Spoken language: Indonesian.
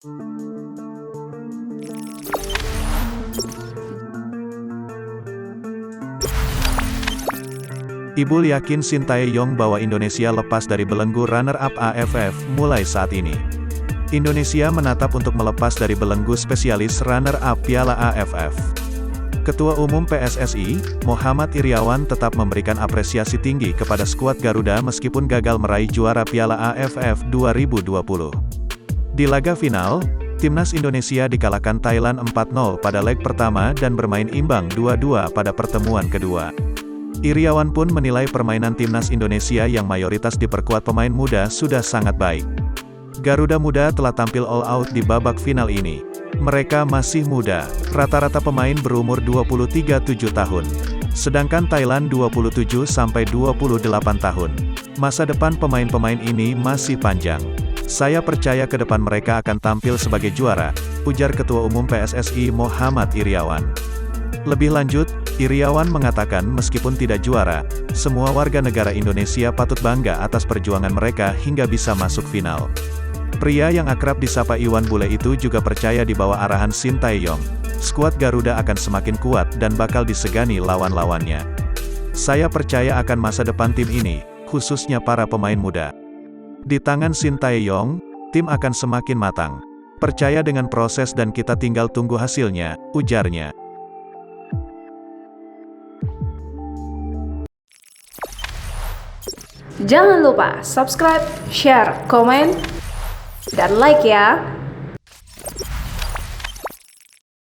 Ibul yakin Sintayong bawa Indonesia lepas dari belenggu runner-up AFF mulai saat ini. Indonesia menatap untuk melepas dari belenggu spesialis runner-up Piala AFF. Ketua Umum PSSI, Muhammad Iryawan tetap memberikan apresiasi tinggi kepada skuad Garuda meskipun gagal meraih juara Piala AFF 2020. Di laga final, Timnas Indonesia dikalahkan Thailand 4-0 pada leg pertama dan bermain imbang 2-2 pada pertemuan kedua. Iryawan pun menilai permainan Timnas Indonesia yang mayoritas diperkuat pemain muda sudah sangat baik. Garuda Muda telah tampil all out di babak final ini. Mereka masih muda, rata-rata pemain berumur 23-7 tahun. Sedangkan Thailand 27-28 tahun. Masa depan pemain-pemain ini masih panjang. Saya percaya ke depan mereka akan tampil sebagai juara, ujar Ketua Umum PSSI Muhammad Iryawan. Lebih lanjut, Iryawan mengatakan meskipun tidak juara, semua warga negara Indonesia patut bangga atas perjuangan mereka hingga bisa masuk final. Pria yang akrab disapa Iwan Bule itu juga percaya di bawah arahan Sintayong, skuad Garuda akan semakin kuat dan bakal disegani lawan-lawannya. Saya percaya akan masa depan tim ini, khususnya para pemain muda. Di tangan Sintayong, tim akan semakin matang. Percaya dengan proses dan kita tinggal tunggu hasilnya, ujarnya. Jangan lupa subscribe, share, komen, dan like ya.